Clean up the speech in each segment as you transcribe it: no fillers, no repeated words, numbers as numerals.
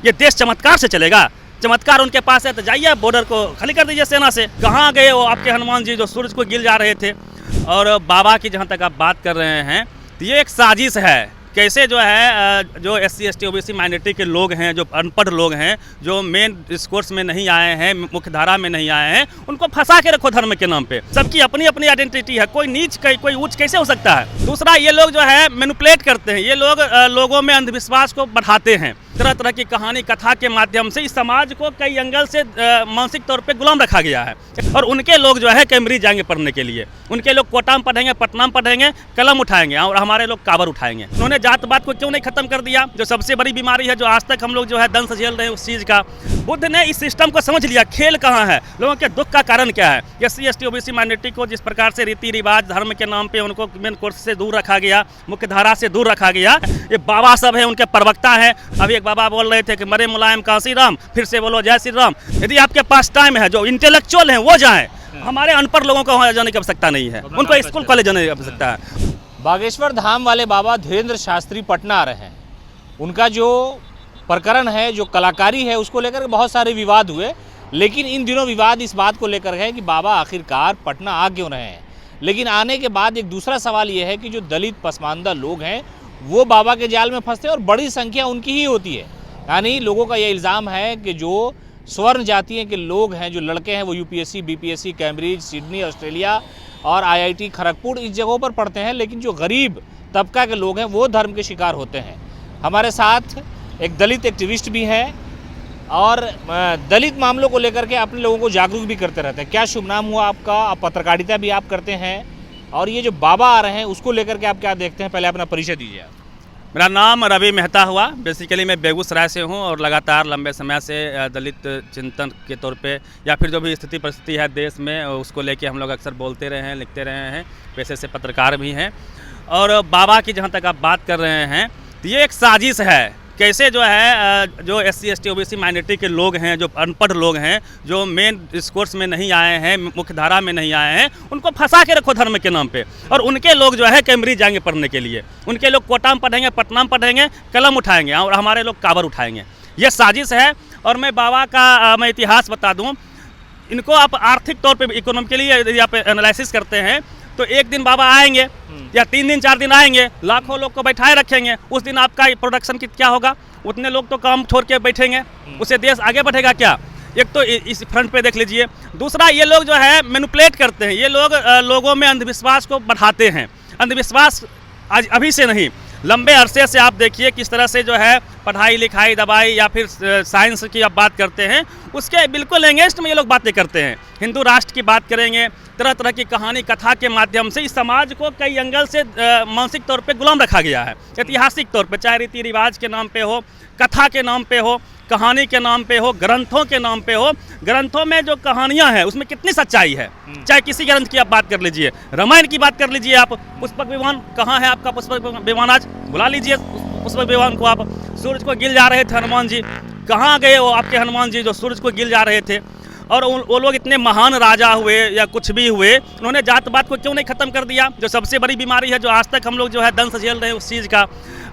ये देश चमत्कार से चलेगा? चमत्कार उनके पास है तो जाइए बॉर्डर को खाली कर दीजिए सेना से। कहाँ गए वो आपके हनुमान जी जो सूरज को गिर जा रहे थे? और बाबा की जहाँ तक आप बात कर रहे हैं तो ये एक साजिश है। कैसे जो है जो SC ST OBC माइनॉरिटी के लोग हैं, जो अनपढ़ लोग हैं, जो मेन डिस्कोर्स में नहीं आए हैं, मुख्य धारा में नहीं आए हैं, उनको फंसा के रखो धर्म के नाम पे। सबकी अपनी अपनी आइडेंटिटी है, कोई नीच कोई ऊंच कैसे हो सकता है? दूसरा, ये लोग जो है मैनिपुलेट करते हैं, ये लोग लोगों में अंधविश्वास को बढ़ाते हैं। तरह तरह की कहानी कथा के माध्यम से इस समाज को कई एंगल से मानसिक तौर पे गुलाम रखा गया है। और उनके लोग जो है कैम्ब्रिज जाएंगे पढ़ने के लिए, उनके लोग कोटा में पढ़ेंगे, पटना में पढ़ेंगे, कलम उठाएंगे, और हमारे लोग काबर उठाएंगे। उन्होंने जातपात को क्यों नहीं खत्म कर दिया, जो सबसे बड़ी बीमारी है, जो आज तक हम लोग जो है दंश झेल रहे हैं उस चीज़ का। बुद्ध ने इस सिस्टम को समझ लिया, खेल कहाँ है, लोगों के दुख का कारण क्या है। SC ST OBC माइनॉरिटी को जिस प्रकार से रीति रिवाज धर्म के नाम पे उनको मेन कोर्स से दूर रखा गया, मुख्य धारा से दूर रखा गया। ये बाबा सब है, उनके प्रवक्ता हैं। अभी एक बाबा बोल रहे थे कि मरे मुलायम काशी राम, फिर से बोलो जय श्री राम। यदि आपके पास टाइम है, जो इंटेलेक्चुअल हैं वो जाएं, हमारे अनपढ़ लोगों को वहाँ जाने की आवश्यकता नहीं है, उनको स्कूल कॉलेज जाने की आवश्यकता है। बागेश्वर धाम वाले बाबा धीरेन्द्र शास्त्री पटना आ रहे हैं। उनका जो प्रकरण है, जो कलाकारी है, उसको लेकर बहुत सारे विवाद हुए, लेकिन इन दिनों विवाद इस बात को लेकर है कि बाबा आखिरकार पटना आ क्यों रहे हैं। लेकिन आने के बाद एक दूसरा सवाल ये है कि जो दलित पसमानदा लोग हैं वो बाबा के जाल में फंसते हैं, और बड़ी संख्या उनकी ही होती है। यानी लोगों का ये इल्ज़ाम है कि जो स्वर्ण जातियों के लोग हैं, जो लड़के हैं, वो UPSC BPSC Cambridge, Sydney, Australia और IIT खड़गपुर इस जगहों पर पढ़ते हैं, लेकिन जो गरीब तबका के लोग हैं वो धर्म के शिकार होते हैं। हमारे साथ एक दलित एक्टिविस्ट भी है और दलित मामलों को लेकर के अपने लोगों को जागरूक भी करते रहते हैं। क्या शुभ नाम हुआ आपका? आप पत्रकारिता भी आप करते हैं, और ये जो बाबा आ रहे हैं उसको लेकर के आप क्या देखते हैं? पहले अपना परिचय दीजिए आप। मेरा नाम रवि मेहता हुआ। बेसिकली मैं बेगूसराय से हूँ और लगातार लंबे समय से दलित चिंतन के तौर पे या फिर जो भी स्थिति परिस्थिति है देश में उसको लेके हम लोग अक्सर बोलते रहे हैं, लिखते रहे हैं, पैसे से पत्रकार भी हैं। और बाबा की जहाँ तक आप बात कर रहे हैं तो ये एक साजिश है। कैसे जो है जो SC ST OBC माइनॉरिटी के लोग हैं, जो अनपढ़ लोग हैं, जो मेन डिस्कोर्स में नहीं आए हैं, मुख्य धारा में नहीं आए हैं, उनको फंसा के रखो धर्म के नाम पे। और उनके लोग जो है कैम्ब्रिज जाएंगे पढ़ने के लिए, उनके लोग कोटा में पढ़ेंगे, पटना में पढ़ेंगे, कलम उठाएंगे, और हमारे लोग काबर उठाएंगे। ये साजिश है। और मैं बाबा का मैं इतिहास बता दूँ। इनको आप आर्थिक तौर पर, इकोनॉमिकली यदि आप एनालिसिस करते हैं तो एक दिन बाबा आएंगे या 3 दिन 4 दिन आएंगे, लाखों लोग को बैठाए रखेंगे। उस दिन आपका प्रोडक्शन की क्या होगा? उतने लोग तो काम छोड़ के बैठेंगे, उससे देश आगे बढ़ेगा क्या? एक तो इस फ्रंट पे देख लीजिए। दूसरा, ये लोग जो है मैनिपुलेट करते हैं, ये लोग लोगों में अंधविश्वास को बढ़ाते हैं। अंधविश्वास आज अभी से नहीं, लंबे अरसे से आप देखिए किस तरह से जो है पढ़ाई लिखाई दवाई या फिर साइंस की आप बात करते हैं, उसके बिल्कुल अगेंस्ट में ये लोग बातें करते हैं। हिंदू राष्ट्र की बात करेंगे, तरह तरह की कहानी कथा के माध्यम से इस समाज को कई एंगल से मानसिक तौर पे गुलाम रखा गया है। ऐतिहासिक तौर पे, चाहे रीति रिवाज के नाम पे हो, कथा के नाम पे हो, कहानी के नाम पे हो, ग्रंथों के नाम पे हो। ग्रंथों में जो कहानियां हैं उसमें कितनी सच्चाई है। चाहे किसी ग्रंथ की आप बात कर लीजिए, रामायण की बात कर लीजिए आप। पुष्पक विमान कहाँ है आपका? पुष्पक विमान आज बुला लीजिए पुष्पक विमान को आप। सूरज को गिर जा रहे थे हनुमान जी, कहाँ गए वो आपके हनुमान जी जो सूरज को गिर जा रहे थे? और वो लोग इतने महान राजा हुए या कुछ भी हुए, उन्होंने जातपात को क्यों नहीं खत्म कर दिया, जो सबसे बड़ी बीमारी है, जो आज तक हम लोग जो है दंश झेल रहे हैं उस चीज़ का।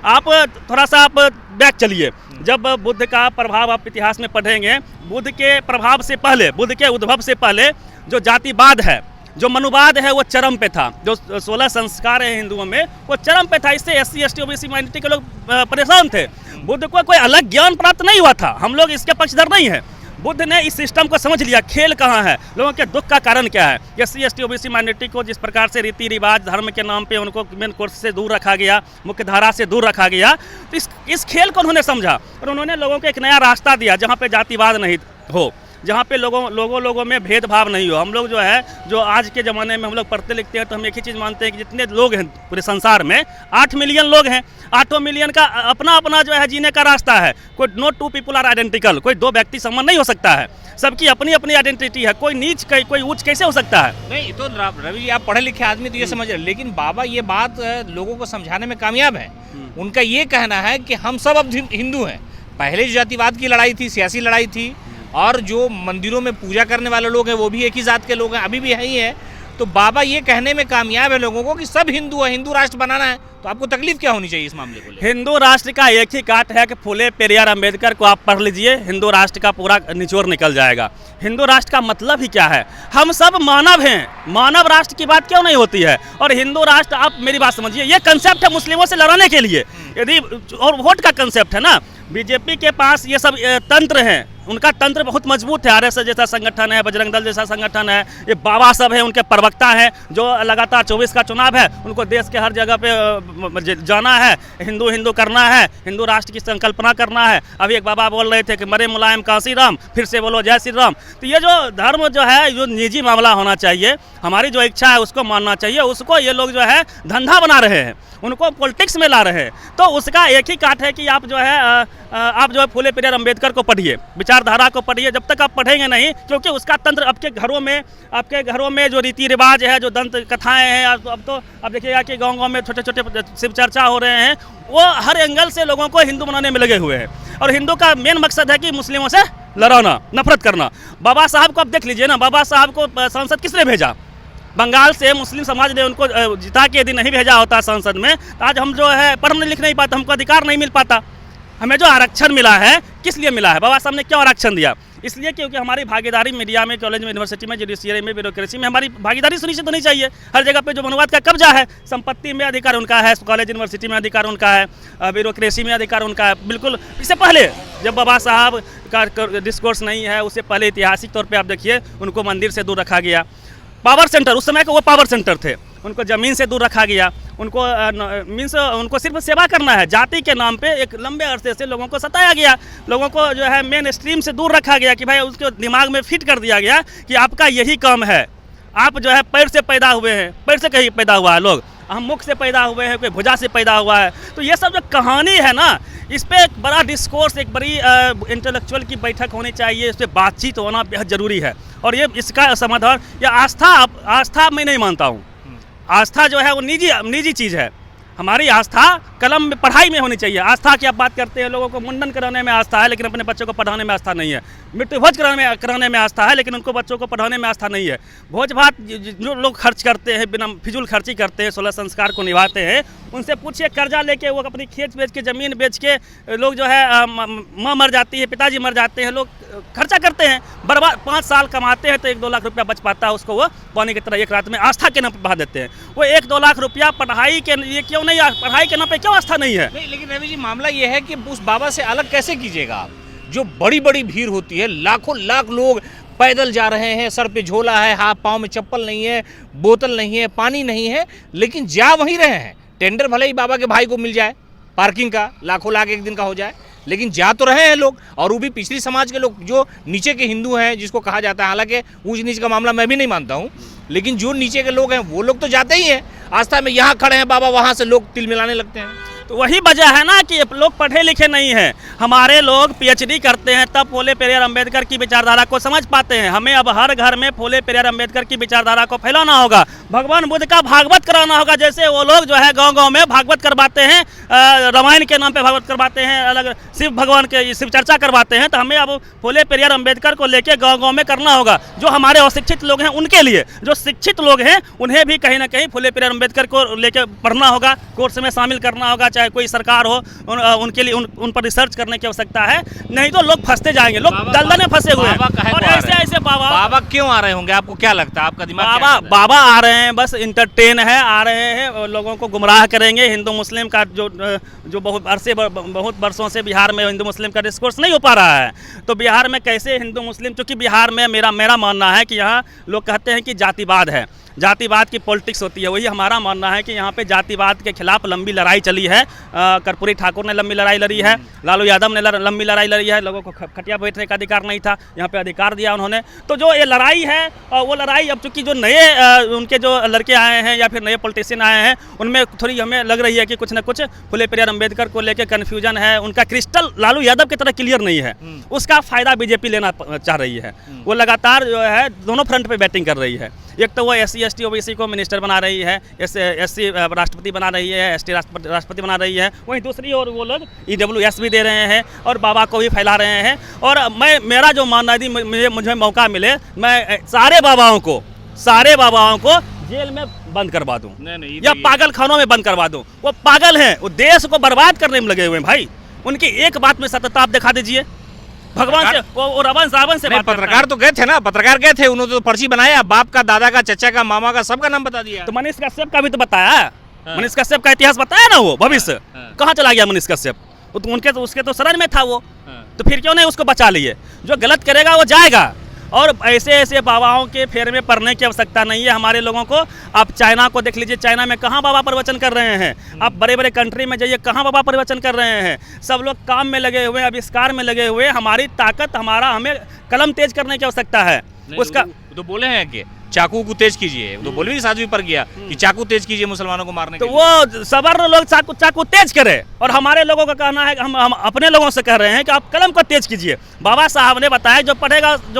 आप थोड़ा सा आप बैक चलिए। जब बुद्ध का प्रभाव आप इतिहास में पढ़ेंगे, बुद्ध के प्रभाव से पहले, बुद्ध के उद्भव से पहले जो जातिवाद है, जो मनुवाद है, वो चरम पे था। जो 16 संस्कार है हिंदुओं में, वो चरम पे था। इससे SC ST OBC माइनॉरिटी के लोग परेशान थे। बुद्ध को कोई अलग ज्ञान प्राप्त नहीं हुआ था, हम लोग इसके पक्षधर नहीं है। बुद्ध ने इस सिस्टम को समझ लिया, खेल कहाँ है, लोगों के दुख का कारण क्या है। SC ST OBC माइनॉरिटी को जिस प्रकार से रीति रिवाज धर्म के नाम पे उनको मेन कोर्स से दूर रखा गया, मुख्य धारा से दूर रखा गया, तो इस खेल को उन्होंने समझा और उन्होंने लोगों को एक नया रास्ता दिया जहाँ पे जातिवाद नहीं हो, जहाँ पे लोगों में भेदभाव नहीं हो। हम लोग जो है, जो आज के ज़माने में हम लोग पढ़ते लिखते हैं तो हम एक ही चीज़ मानते हैं कि जितने लोग हैं पूरे संसार में 8 मिलियन लोग हैं, 8 मिलियन का अपना अपना जो है जीने का रास्ता है। कोई नो 2 पीपल आर आइडेंटिकल, कोई 2 व्यक्ति समान नहीं हो सकता है। सबकी अपनी अपनी आइडेंटिटी है, कोई नीच कोई ऊंच कैसे हो सकता है? नहीं तो रवि जी, आप पढ़े लिखे आदमी तो ये समझ रहे, लेकिन बाबा ये बात लोगों को समझाने में कामयाब है। उनका ये कहना है कि हम सब अब हिंदू हैं। पहले जो जातिवाद की लड़ाई थी, सियासी लड़ाई थी, और जो मंदिरों में पूजा करने वाले लोग हैं वो भी एक ही जात के लोग हैं, अभी भी यही है। तो बाबा ये कहने में कामयाब है लोगों को कि सब हिंदू है, हिंदू राष्ट्र बनाना है, तो आपको तकलीफ क्या होनी चाहिए इस मामले को लेकर? हिंदू राष्ट्र का एक ही काट है कि फूले पेरियार अंबेडकर को आप पढ़ लीजिए, हिंदू राष्ट्र का पूरा निचोड़ निकल जाएगा। हिंदू राष्ट्र का मतलब ही क्या है? हम सब मानव हैं, मानव राष्ट्र की बात क्यों नहीं होती है? और हिंदू राष्ट्र, आप मेरी बात समझिए, ये कंसेप्ट है मुस्लिमों से लड़ने के लिए, यदि और वोट का कंसेप्ट है ना। बीजेपी के पास ये सब तंत्र हैं, उनका तंत्र बहुत मजबूत है। आरएसएस जैसा संगठन है, बजरंग दल जैसा संगठन है, ये बाबा सब है, उनके प्रवक्ता हैं जो लगातार 24 का चुनाव है, उनको देश के हर जगह पे जाना है, हिंदू हिंदू करना है, हिंदू राष्ट्र की संकल्पना करना है। अभी एक बाबा बोल रहे थे कि मरे मुलायम काशी राम, फिर से बोलो जय श्री राम। तो ये जो धर्म जो है, जो निजी मामला होना चाहिए, हमारी जो इच्छा है उसको मानना चाहिए, उसको ये लोग जो है धंधा बना रहे हैं, उनको पॉलिटिक्स में ला रहे हैं। तो उसका एक ही काट है कि आप जो है फूले पेरियार अंबेडकर को पढ़िए, विचारधारा को पढ़िए। जब तक आप पढ़ेंगे नहीं, क्योंकि उसका तंत्र आपके घरों में जो रीति रिवाज है, जो दंत कथाएं हैं, अब तो आप देखिएगा कि गांव-गांव में छोटे छोटे शिव चर्चा हो रहे हैं, वो हर एंगल से लोगों को हिंदू बनाने में लगे हुए हैं। और हिंदू का मेन मकसद है कि मुस्लिमों से लड़ाना, नफरत करना। बाबा साहब को आप देख लीजिए ना, बाबा साहब को सांसद किसने भेजा? बंगाल से मुस्लिम समाज ने उनको जिता के यदि नहीं भेजा होता संसद में, तो आज हम जो है पढ़ने लिख नहीं पाते, हमको अधिकार नहीं मिल पाता। हमें जो आरक्षण मिला है, किस लिए मिला है? बाबा साहब ने क्यों आरक्षण दिया? इसलिए क्योंकि हमारी भागीदारी मीडिया में, कॉलेज में, यूनिवर्सिटी में, जुडिशियरी में, ब्यूरोक्रेसी में हमारी भागीदारी सुनिश्चित होनी चाहिए। हर जगह पे जो मनुवाद का कब्जा है, संपत्ति में अधिकार उनका है, कॉलेज यूनिवर्सिटी में अधिकार उनका है, ब्यूरोक्रेसी में अधिकार उनका है। बिल्कुल इससे पहले जब बाबा साहब का डिस्कोर्स नहीं है, उससे पहले ऐतिहासिक तौर पर आप देखिए, उनको मंदिर से दूर रखा गया। पावर सेंटर, उस समय के वो पावर सेंटर थे, उनको ज़मीन से दूर रखा गया। उनको मीन्स उनको सिर्फ सेवा करना है, जाति के नाम पे एक लंबे अरसे से लोगों को सताया गया, लोगों को जो है मेन स्ट्रीम से दूर रखा गया कि भाई उसके दिमाग में फिट कर दिया गया कि आपका यही काम है। आप जो है पैर से पैदा हुए हैं, पैर से कहीं पैदा हुआ है लोग, हम मुख से पैदा हुए हैं, कोई भुजा से पैदा हुआ है। तो ये सब जो कहानी है ना, इस पर एक बड़ा डिस्कोर्स, एक बड़ी इंटेलेक्चुअल की बैठक होनी चाहिए, इस पर बातचीत होना बेहद ज़रूरी है। और ये इसका समाधान या आस्था मैं नहीं मानता हूँ। आस्था जो है वो निजी चीज़ है। हमारी आस्था कलम में, पढ़ाई में होनी चाहिए। आस्था की आप बात करते हैं, लोगों को मुंडन कराने में आस्था है, लेकिन अपने बच्चों को पढ़ाने में आस्था नहीं है। मृत्यु भोज कराने में आस्था है, लेकिन उनको बच्चों को पढ़ाने में आस्था नहीं है। भोज भात जो लोग खर्च करते हैं, बिना फिजूल खर्ची करते हैं, 16 संस्कार को निभाते हैं, उनसे पूछिए, कर्जा लेके वो अपनी खेत बेच के, ज़मीन बेच के लोग जो है, माँ मर जाती है, पिताजी मर जाते हैं, लोग खर्चा करते हैं, बर्बाद। 5 साल कमाते हैं तो 1-2 लाख रुपया बच पाता है, उसको वो पानी की तरह एक रात में आस्था के नाम पर बहा देते हैं। वो 1-2 लाख रुपया पढ़ाई के लिए क्यों नहीं, पढ़ाई के नाम पे क्यों आस्था नहीं है? नहीं, लेकिन रवि जी, मामला ये है कि उस बाबा से अलग कैसे कीजिएगा आप? जो बड़ी बड़ी भीड़ होती है, लाखों लाख लोग पैदल जा रहे हैं, सर पे झोला है, हाथ पाँव में चप्पल नहीं है, बोतल नहीं है, पानी नहीं है, लेकिन जा वहीं रहे हैं। टेंडर भले ही बाबा के भाई को मिल जाए, पार्किंग का लाखों लाख एक दिन का हो जाए, लेकिन जा तो रहे हैं लोग। और वो भी पिछड़ी समाज के लोग, जो नीचे के हिंदू हैं, जिसको कहा जाता है, हालांकि ऊंच नीच का मामला मैं भी नहीं मानता हूँ, लेकिन जो नीचे के लोग हैं वो लोग तो जाते ही हैं आस्था में। यहाँ खड़े हैं बाबा, वहाँ से लोग तिल मिलाने लगते हैं। तो वही वजह है ना कि लोग पढ़े लिखे नहीं हैं। हमारे लोग पीएचडी करते हैं, तब फूले पेरियार अंबेडकर की विचारधारा को समझ पाते हैं। हमें अब हर घर में फूले पेरियार अंबेडकर की विचारधारा को फैलाना होगा, भगवान बुद्ध का भागवत कराना होगा। जैसे वो लोग जो है गांव-गांव में भागवत करवाते हैं, रामायण के नाम पे भागवत करवाते हैं, अलग शिव भगवान के शिव चर्चा करवाते हैं, तो हमें अब फूले पेरियार अंबेडकर को लेके गाँव-गाँव में करना होगा। जो हमारे अशिक्षित लोग हैं उनके लिए, जो शिक्षित लोग हैं उन्हें भी कहीं ना कहीं फूले पेरियार अंबेडकर को लेके पढ़ना होगा, कोर्स में शामिल करना होगा, चाहे कोई सरकार हो, उनके लिए उन पर रिसर्च करने की आवश्यकता है। नहीं तो लोग फंसते जाएंगे, लोग दलदल में फंसे हुए हैं। और ऐसे बाबा क्यों आ रहे होंगे? आपको क्या लगता है? आपका दिमाग बाबा आ रहे हैं, बस इंटरटेन है, आ रहे हैं, लोगों को गुमराह करेंगे। हिंदू मुस्लिम का जो बहुत वर्षों से बिहार में हिंदू मुस्लिम का डिस्कोर्स नहीं हो पा रहा है, तो बिहार में कैसे हिंदू मुस्लिम, क्योंकि बिहार में मेरा मानना है कि यहाँ लोग कहते हैं कि जातिवाद है, जातिवाद की पॉलिटिक्स होती है। वही हमारा मानना है कि यहाँ पे जातिवाद के खिलाफ लंबी लड़ाई चली है। कर्पूरी ठाकुर ने लंबी लड़ाई लड़ी है, लालू यादव ने लंबी लड़ाई लड़ी है। लोगों को खटिया बैठने का अधिकार नहीं था, यहाँ पे अधिकार दिया उन्होंने। तो जो ये लड़ाई है, वो लड़ाई अब चूँकि जो नए उनके जो लड़के आए हैं या फिर नए पॉलिटिशियन आए हैं, उनमें थोड़ी हमें लग रही है कि कुछ ना कुछ फूले पेरियार अंबेडकर को लेकर कन्फ्यूजन है। उनका क्रिस्टल लालू यादव की तरह क्लियर नहीं है, उसका फायदा बीजेपी लेना चाह रही है। वो लगातार जो है दोनों फ्रंट पे बैटिंग कर रही है। एक तो वो SC ST OBC को मिनिस्टर बना रही है, SC राष्ट्रपति बना रही है, ST राष्ट्रपति बना रही है, वहीं दूसरी ओर वो लोग EWS भी दे रहे हैं और बाबा को भी फैला रहे हैं। और मेरा जो मानना है, मुझे मौका मिले, मैं सारे बाबाओं को सारे बाबाओं को जेल में बंद करवा दूं नहीं या पागल खानों में बंद करवा दूं। वो पागल हैं, वो देश को बर्बाद करने में लगे हुए हैं भाई। उनकी एक बात में सत्यता आप दिखा दीजिए। भगवान से वो रावण से बात पत्रकार तो गए थे ना, पत्रकार गए थे, उन्होंने तो पर्ची बनाया, बाप का, दादा का, चचा का, मामा का, सबका नाम बता दिया। तो मनीष कश्यप का भी तो बताया, मनीष कश्यप का इतिहास बताया ना, वो भविष्य कहाँ चला गया मनीष कश्यप? तो उनके तो उसके तो शरण में था वो, तो फिर क्यों नहीं उसको बचा लिए? जो गलत करेगा वो जाएगा। और ऐसे ऐसे बाबाओं के फेर में पड़ने की आवश्यकता नहीं है हमारे लोगों को। आप चाइना को देख लीजिए, चाइना में कहाँ बाबा प्रवचन कर रहे हैं। आप बड़े बड़े कंट्री में जाइए, कहाँ बाबा प्रवचन कर रहे हैं। सब लोग काम में लगे हुए, आविष्कार में लगे हुए। हमारी ताकत, हमें कलम तेज करने की आवश्यकता है। उसका तो बोले हैं कि चाकू को तेज कीजिए, तो बोले साध्वी पर गया कि चाकू तेज कीजिए मुसलमानों को मारने तो वो सवर्ण लोग चाकू तेज करे, और हमारे लोगों का कहना है, हम अपने लोगों से कह रहे हैं कि आप कलम को तेज कीजिए। बाबा साहब ने बताया जो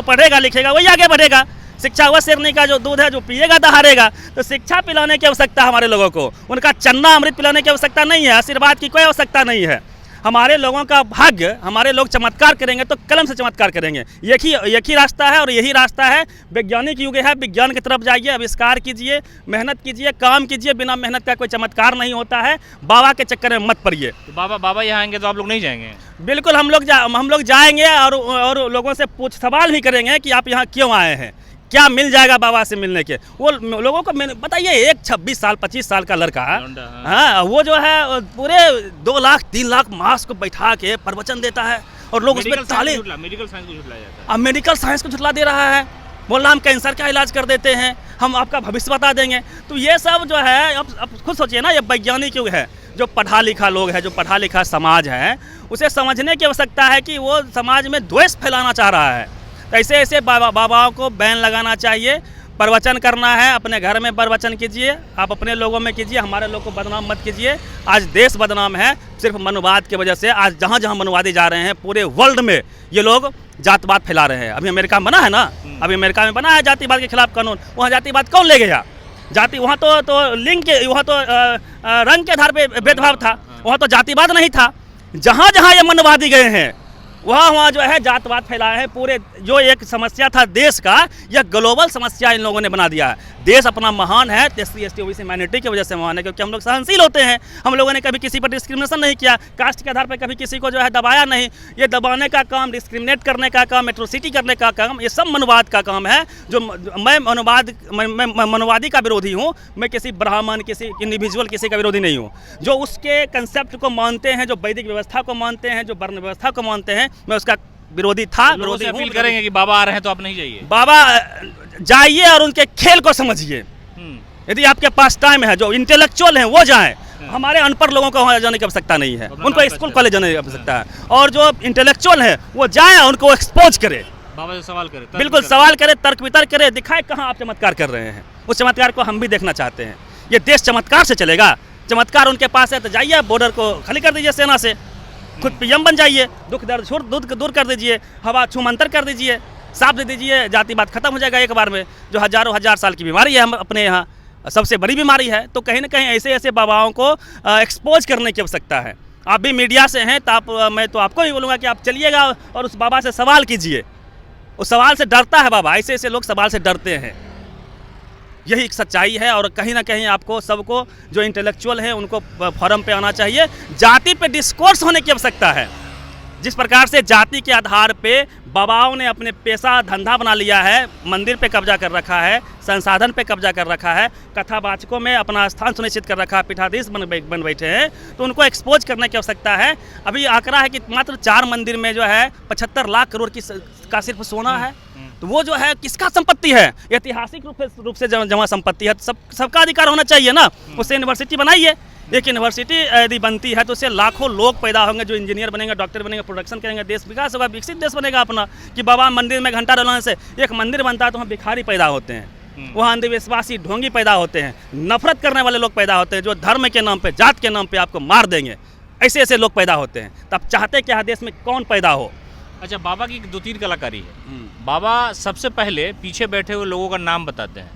पढ़ेगा लिखेगा वही आगे बढ़ेगा। शिक्षा वह शेरनी का जो दूध है, जो पिएगा दहाड़ेगा। तो शिक्षा पिलाने की आवश्यकता हमारे लोगों को, उनका चन्ना अमृत पिलाने की आवश्यकता नहीं है, आशीर्वाद की कोई आवश्यकता नहीं है। हमारे लोगों का भाग्य, हमारे लोग चमत्कार करेंगे तो कलम से चमत्कार करेंगे। एक ही रास्ता है, और यही रास्ता है। वैज्ञानिक युग है, विज्ञान की तरफ जाइए, आविष्कार कीजिए, मेहनत कीजिए, काम कीजिए। बिना मेहनत का कोई चमत्कार नहीं होता है। बाबा के चक्कर में मत पड़िए। तो बाबा यहाँ आएंगे तो आप लोग नहीं जाएंगे? बिल्कुल हम लोग जाएंगे, और लोगों से सवाल भी करेंगे कि आप यहाँ क्यों आए हैं, क्या मिल जाएगा बाबा से मिलने के। वो लोगों को बताइए, एक 26 साल 25 साल का लड़का, हाँ, वो जो है पूरे 2 लाख 3 लाख मास को बैठा के प्रवचन देता है, और लोग उसमें मेडिकल साइंस को झुटलाया जाता है। अब मेडिकल साइंस को झुटला दे रहा है, बोल रहा हम कैंसर का इलाज कर देते हैं, हम आपका भविष्य बता देंगे। तो ये सब जो है, अब खुद सोचिए ना, ये वैज्ञानिक युग है। जो पढ़ा लिखा लोग है, जो पढ़ा लिखा समाज है, उसे समझने की आवश्यकता है कि वो समाज में द्वेष फैलाना चाह रहा है। तो ऐसे बाबाओं को बैन लगाना चाहिए। प्रवचन करना है, अपने घर में प्रवचन कीजिए, आप अपने लोगों में कीजिए, हमारे लोग को बदनाम मत कीजिए। आज देश बदनाम है सिर्फ मनवाद की वजह से। आज जहाँ जहाँ मनवादी जा रहे हैं, पूरे वर्ल्ड में ये लोग जातिवाद फैला रहे हैं। अभी अमेरिका में बना है ना, अभी अमेरिका में बना है जातिवाद के खिलाफ कानून। वहाँ जातिवाद कौन ले गया? जाति वहाँ तो लिंग के, वहाँ तो रंग के आधार पर भेदभाव था, वहाँ तो जातिवाद नहीं था। जहाँ जहाँ ये मनवादी गए हैं, वहाँ जो है जातवाद फैलाया है। पूरे जो एक समस्या था देश का, यह ग्लोबल समस्या इन लोगों ने बना दिया है। देश अपना महान है, SC ST OBC माइनॉरिटी की वजह से महान है, क्योंकि हम लोग सहनशील होते हैं। हम लोगों ने कभी किसी पर डिस्क्रिमिनेशन नहीं किया, कास्ट के आधार पर कभी किसी को जो है दबाया नहीं। ये दबाने का काम, डिस्क्रिमिनेट करने का काम, एट्रोसिटी करने का काम, ये सब मनवाद का काम है। जो मैं मनवादी का विरोधी हूँ। मैं किसी ब्राह्मण, किसी इंडिविजुअल, किसी का विरोधी नहीं हूँ। जो उसके कंसेप्ट को मानते हैं, जो वैदिक व्यवस्था को मानते हैं, जो वर्ण व्यवस्था को मानते हैं, मैं उसका विरोधी था, विरोधी हूँ। अपील करेंगे कि बाबा आ रहे हैं तो आप नहीं जाइए। बाबा जाइए और उनके खेल को समझिए। यदि आपके पास टाइम है, जो इंटेलेक्चुअल हैं वो जाएं। हमारे अनपढ़ लोगों को वहाँ जाने की आवश्यकता नहीं है, उनको स्कूल कॉलेज जाने की आवश्यकता है। और जो इंटेलेक्चुअल हैं वो जाएं, उनको एक्सपोज करें, बाबा से सवाल करें, बिल्कुल सवाल करें, तर्क वितर्क करें, दिखाए कहाँ आप चमत्कार कर रहे हैं। उस चमत्कार को हम भी देखना चाहते हैं। ये देश चमत्कार से चलेगा। चमत्कार उनके पास है तो जाइए, बॉर्डर को खाली कर दीजिए सेना से, खुद PM बन जाइए, दुख दर्द दूर कर दीजिए, हवा छूमंतर कर दीजिए, साफ दे दीजिए, जातिवाद खत्म हो जाएगा एक बार में। जो हजारों हजार साल की बीमारी है हम अपने यहाँ, सबसे बड़ी बीमारी है। तो कहीं ना कहीं ऐसे ऐसे बाबाओं को एक्सपोज करने की आवश्यकता है। आप भी मीडिया से हैं तो मैं तो आपको ही बोलूँगा कि आप चलिएगा और उस बाबा से सवाल कीजिए। उस सवाल से डरता है बाबा, ऐसे ऐसे लोग सवाल से डरते हैं। यही एक सच्चाई है। और कहीं ना कहीं आपको सबको, जो इंटेलेक्चुअल हैं, उनको फोरम पे आना चाहिए। जाति पे डिस्कोर्स होने की आवश्यकता है। जिस प्रकार से जाति के आधार पे बाबाओं ने अपने पेशा धंधा बना लिया है, मंदिर पे कब्जा कर रखा है, संसाधन पे कब्जा कर रखा है, कथावाचकों में अपना स्थान सुनिश्चित कर रखा है, पीठाधीश बन बैठे हैं, तो उनको एक्सपोज करने की आवश्यकता है। अभी आंकड़ा है कि मात्र 4 मंदिर में जो है 75 लाख करोड़ का सिर्फ सोना है। तो वो जो है किसका संपत्ति है? ऐतिहासिक रूप से जमा संपत्ति है। सबका अधिकार होना चाहिए ना। उससे यूनिवर्सिटी बनाइए। एक यूनिवर्सिटी यदि बनती है तो उससे लाखों लोग पैदा होंगे, जो इंजीनियर बनेंगे, डॉक्टर बनेंगे, प्रोडक्शन करेंगे, देश विकास होगा, विकसित देश बनेगा अपना। कि बाबा मंदिर में घंटा डलाने से एक मंदिर बनता है तो वहाँ भिखारी पैदा होते हैं, वहाँ अंधविश्वासी ढोंगी पैदा होते हैं, नफरत करने वाले लोग पैदा होते हैं, जो धर्म के नाम पे, जात के नाम पे आपको मार देंगे। ऐसे ऐसे लोग पैदा होते हैं। तब चाहते क्या देश में कौन पैदा हो? अच्छा, बाबा की 2-3 कलाकारी है। बाबा सबसे पहले पीछे बैठे हुए लोगों का नाम बताते हैं।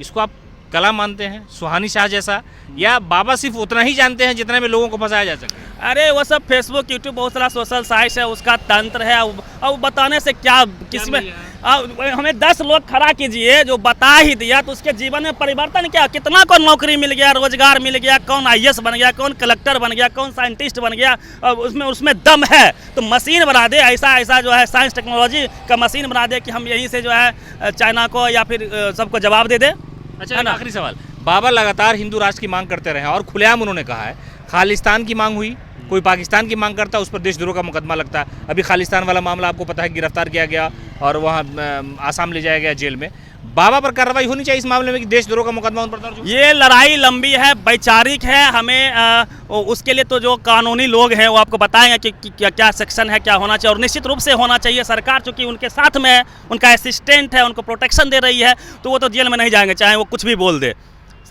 इसको आप कला मानते हैं, सुहानी शाह जैसा, या बाबा सिर्फ उतना ही जानते हैं जितने में लोगों को फंसाया जा सके? अरे वो सब फेसबुक, यूट्यूब, बहुत सारा सोशल साइट है, उसका तंत्र है। अब बताने से क्या, किसमें हमें 10 लोग खड़ा कीजिए जो बता ही दिया तो उसके जीवन में परिवर्तन क्या, कितना को नौकरी मिल गया, रोजगार मिल गया, कौन आईएएस बन गया, कौन कलेक्टर बन गया, कौन साइंटिस्ट बन गया, और उसमें दम है तो मशीन बना दे, ऐसा जो है साइंस टेक्नोलॉजी का मशीन बना दे कि हम यहीं से जो है चाइना को या फिर सबको जवाब दे दे। अच्छा, एक आखिरी सवाल, बाबा लगातार हिंदू राष्ट्र की मांग करते रहे और खुलेआम उन्होंने कहा है, खालिस्तान की मांग हुई, कोई पाकिस्तान की मांग करता है उस पर देशद्रोह का मुकदमा लगता है। अभी खालिस्तान वाला मामला आपको पता है, गिरफ्तार किया गया और वहाँ आसाम ले जाया गया जेल में। बाबा पर कार्रवाई होनी चाहिए इस मामले में कि देशद्रोह का मुकदमा उन पर दर्ज हो। ये लड़ाई लंबी है, वैचारिक है, हमें उसके लिए तो जो कानूनी लोग हैं वो आपको बताएंगे कि क्या सेक्शन है, क्या होना चाहिए, और निश्चित रूप से होना चाहिए। सरकार चूंकि उनके साथ में है, उनका असिस्टेंट है, उनको प्रोटेक्शन दे रही है, तो वो तो जेल में नहीं जाएंगे चाहे वो कुछ भी बोल दे।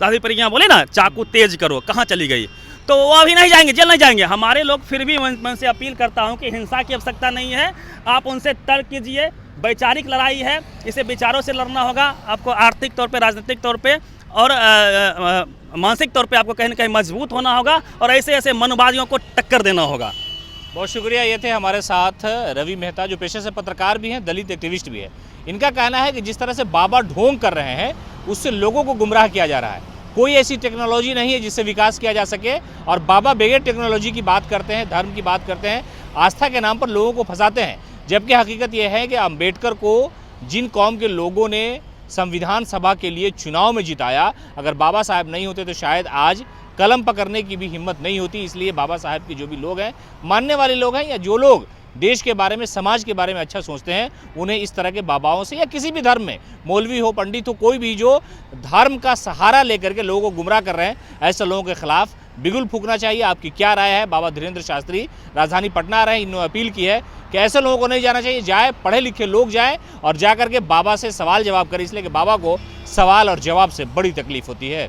साधी परियां बोले ना, चाकू तेज करो, कहाँ चली गई, तो वो अभी नहीं जाएंगे, जेल नहीं जाएंगे। हमारे लोग फिर भी मैं उनसे अपील करता हूं कि हिंसा की आवश्यकता नहीं है, आप उनसे तर्क कीजिए। वैचारिक लड़ाई है, इसे विचारों से लड़ना होगा। आपको आर्थिक तौर पे, राजनीतिक तौर पे और मानसिक तौर पे आपको कहीं ना कहीं मजबूत होना होगा और ऐसे ऐसे मनोवादियों को टक्कर देना होगा। बहुत शुक्रिया। ये थे हमारे साथ रवि मेहता, जो पेशे से पत्रकार भी हैं, दलित एक्टिविस्ट भी है। इनका कहना है कि जिस तरह से बाबा ढोंग कर रहे हैं उससे लोगों को गुमराह किया जा रहा है। कोई ऐसी टेक्नोलॉजी नहीं है जिससे विकास किया जा सके, और बाबा बगैर टेक्नोलॉजी की बात करते हैं, धर्म की बात करते हैं, आस्था के नाम पर लोगों को फंसाते हैं। जबकि हकीकत यह है कि अम्बेडकर को जिन कौम के लोगों ने संविधान सभा के लिए चुनाव में जिताया, अगर बाबा साहब नहीं होते तो शायद आज कलम पकड़ने की भी हिम्मत नहीं होती। इसलिए बाबा साहब के जो भी लोग हैं, मानने वाले लोग हैं, या जो लोग देश के बारे में, समाज के बारे में अच्छा सोचते हैं, उन्हें इस तरह के बाबाओं से, या किसी भी धर्म में, मौलवी हो, पंडित हो, कोई भी जो धर्म का सहारा लेकर के लोगों को गुमराह कर रहे हैं, ऐसे लोगों के खिलाफ बिगुल फूंकना चाहिए। आपकी क्या राय है? बाबा धीरेन्द्र शास्त्री राजधानी पटना आ रहे हैं, इन्होंने अपील की है कि ऐसे लोगों को नहीं जाना चाहिए। जाए, पढ़े लिखे लोग जाएं और जा करके बाबा से सवाल जवाब करें, इसलिए कि बाबा को सवाल और जवाब से बड़ी तकलीफ होती है।